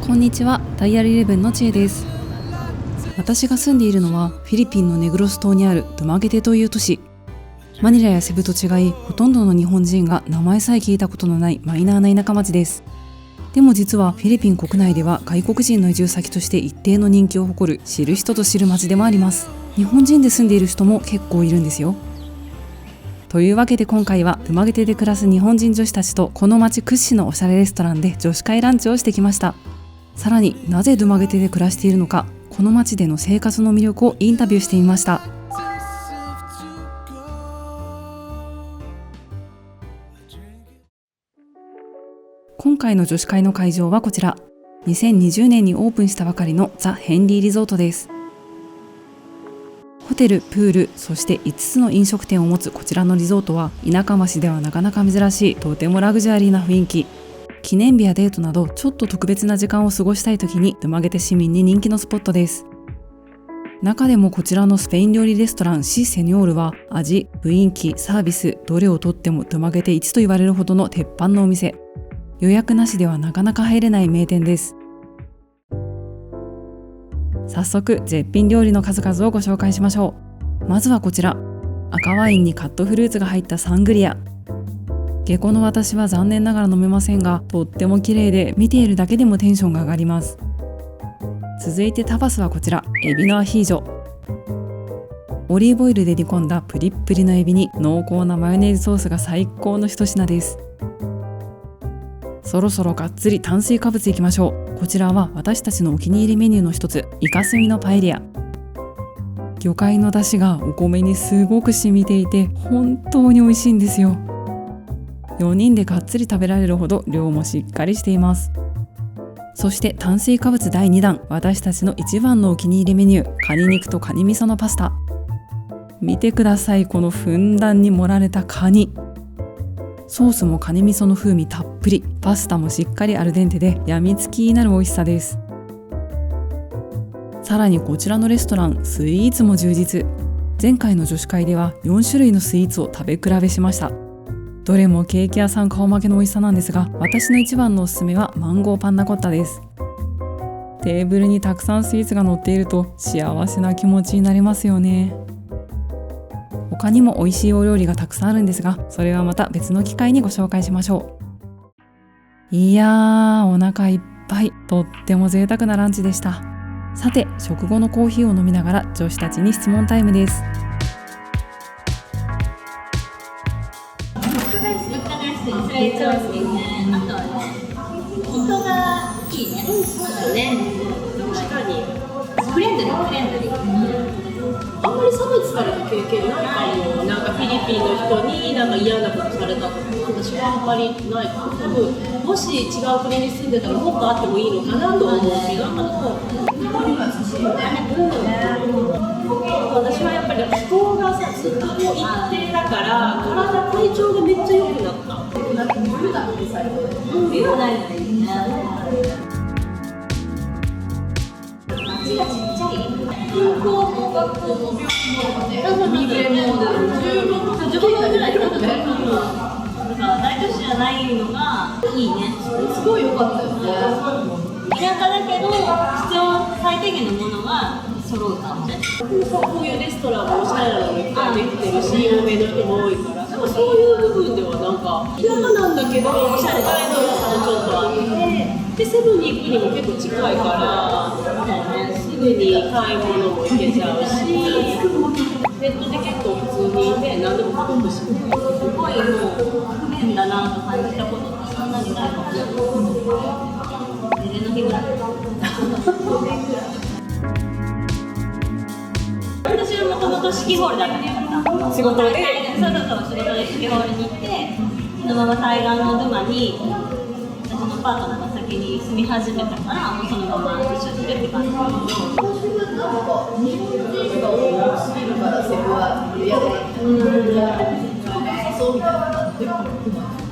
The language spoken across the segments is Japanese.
こんにちは、ダイヤル11のちえです。私が住んでいるのはフィリピンのネグロス島にあるドゥマゲテという都市。マニラやセブと違い、ほとんどの日本人が名前さえ聞いたことのないマイナーな田舎町です。でも実はフィリピン国内では外国人の移住先として一定の人気を誇る知る人ぞ知る町でもあります。日本人で住んでいる人も結構いるんですよ。というわけで今回はドゥマゲテで暮らす日本人女子たちとこの町屈指のおしゃれレストランで女子会ランチをしてきました。さらになぜドゥマゲテで暮らしているのか、この町での生活の魅力をインタビューしてみました。今回の女子会の会場はこちら、2020年にオープンしたばかりのザ・ヘンリーリゾートです。ホテル、プール、そして5つの飲食店を持つこちらのリゾートは田舎町ではなかなか珍しいとてもラグジュアリーな雰囲気。記念日やデートなどちょっと特別な時間を過ごしたい時にドゥマゲテ市民に人気のスポットです。中でもこちらのスペイン料理レストランシ・セニョールは味、雰囲気、サービスどれをとってもドゥマゲテ1と言われるほどの鉄板のお店。予約なしではなかなか入れない名店です。早速絶品料理の数々をご紹介しましょう。まずはこちら、赤ワインにカットフルーツが入ったサングリア。下戸の私は残念ながら飲めませんが、とっても綺麗で見ているだけでもテンションが上がります。続いてタパスはこちら、エビのアヒージョ。オリーブオイルで煮込んだプリップリのエビに濃厚なマヨネーズソースが最高の一品です。そろそろがっつり炭水化物いきましょう。こちらは私たちのお気に入りメニューの一つ、イカスミのパエリア。魚介の出汁がお米にすごく染みていて本当に美味しいんですよ。4人でがっつり食べられるほど量もしっかりしています。そして炭水化物第2弾、私たちの一番のお気に入りメニュー、カニ肉とカニ味噌のパスタ。見てください、このふんだんに盛られたカニ。ソースもカニ味噌の風味たっぷり、パスタもしっかりアルデンテでやみつきになる美味しさです。さらにこちらのレストラン、スイーツも充実。前回の女子会では4種類のスイーツを食べ比べしました。どれもケーキ屋さん顔負けの美味しさなんですが、私の一番のおすすめはマンゴーパンナコッタです。テーブルにたくさんスイーツが乗っていると幸せな気持ちになりますよね。他にも美味しいお料理がたくさんあるんですが、それはまた別の機会にご紹介しましょう。いやー、お腹いっぱい、とっても贅沢なランチでした。さて、食後のコーヒーを飲みながら女子たちに質問タイムです。それ一番好きですね。あとはね、人がいいね。そうだね。確かに。フレンドリー。あんまり差別された経験ないかも。なんかフィリピンの人になんか嫌なことされたとか、私はあんまりないかも。多分もし違う国に住んでたらもっとあってもいいのかなと思うけど、私はやっぱり気候がさ、ずっと一定だから体調がめっちゃ良くなった。冬だって最後冬はないのでいいね。街がちっちゃい。空港も学校も病気もね、水も15分ぐらいだったね。だから大都市じゃないのがいいね。すごい良かったよね。田舎だけど必要最低限のものは揃う感じ。こういうレストランもおしゃれなのもいっぱいできてるし、有名な人も多いから、でもそういう部分ではなんか田舎なんだけどおしゃれな人もちょっとあって、でセブンに行くにも結構近いから、すぐに買い物も行けちゃうし、ネットで結構普通にね、何でも頼むし、すごいもう不便だなと感じたことってそんなにないかもしれない。の日ぐらい。私はもともと四季ホールだったからさ、仕事で仕事で四季ホールに行って、そのまま対岸のドゥマに私のパートナーが先に住み始めたから、もうそのまま一緒にいるって感じ。日本人が多すぎるからセブは嫌だ。そうみたいな。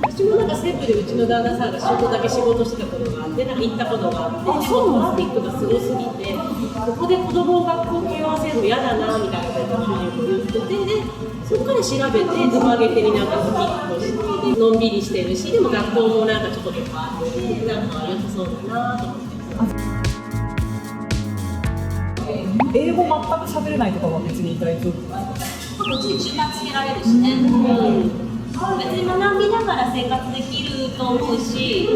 私もなんかセブでうちの旦那さんがちょっとだけ仕事してたことがあって、なんか行ったことがあって、でもトラフィックがすごすぎて、ここで子供を学校通わせるの嫌だなみたいなことを言ってて、でそこから調べて、ドゥマゲテになんか引っ越して、のんびりしてるし、でも学校もなんかちょっととかあって、なんか良さそうだなと思って。英語全く喋れないとかは別に大丈夫？こっちに中間つけられるしね、別に学びながら生活できると思うし、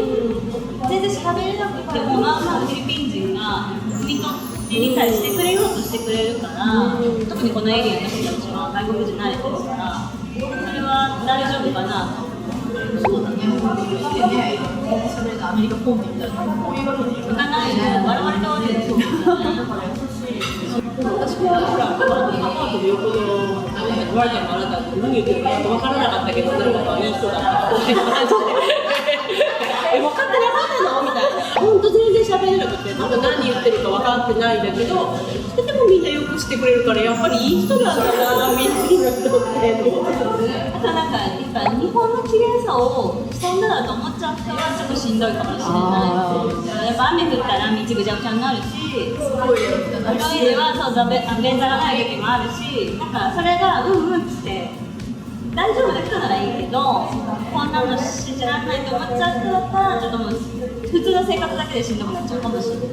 全然喋れなくてもまあまあフィリピン人が汲み取って理解してくれようとしてくれるから、特にこのエリアの人たちは外国人慣れてるから、それは大丈夫かなと。そうだね。日本でね、それがアメリカコンビみたいなこういうわけにいかない。いかないよ、我々と悪いですよね。私はほら、アパートの横のワイちゃんのあなた何言ってるか分からなかったけど、なんかいい人だったみたいな感じで分かってなかったのみたいな。本当全然喋れなくて、なんか何言ってるか分かってないんだけど、それでもみんなよくしてくれるから、やっぱりいい人なんだな、みんな人って。あとなんかやっぱ日本の綺麗さをそんなだと思っちゃったらちょっとしんどいかもしれない。やっぱ雨降ったら道ぐちゃぐちゃになるし、トイレはそう便座がない時もあるし、なんかそれがうんって大丈夫な人ならいいけど、こんなの信じられないと思っちゃう人だったらちょっともう普通の生活だけでしんどくなっちゃうかもしれない。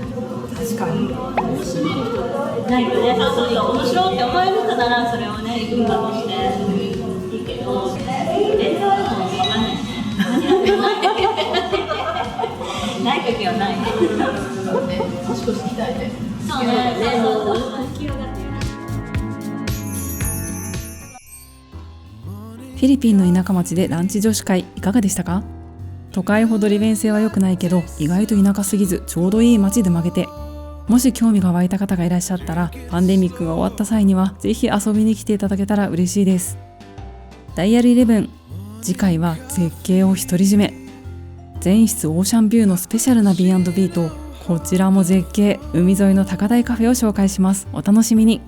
確かに。楽しめる人ないよね。そう面白いって思える人ならそれをね文化としていいけど、便座はでも分かんないね。ない時はないね。年越しみたいで。そうね、そう気をがってフィリピンの田舎町でランチ女子会いかがでしたか？都会ほど利便性は良くないけど、意外と田舎すぎずちょうどいい街で曲げて、もし興味が湧いた方がいらっしゃったら、パンデミックが終わった際にはぜひ遊びに来ていただけたら嬉しいです。ダイヤル11、次回は絶景を独り占め。全室オーシャンビューのスペシャルな B&B と、こちらも絶景、海沿いの高台カフェを紹介します。お楽しみに。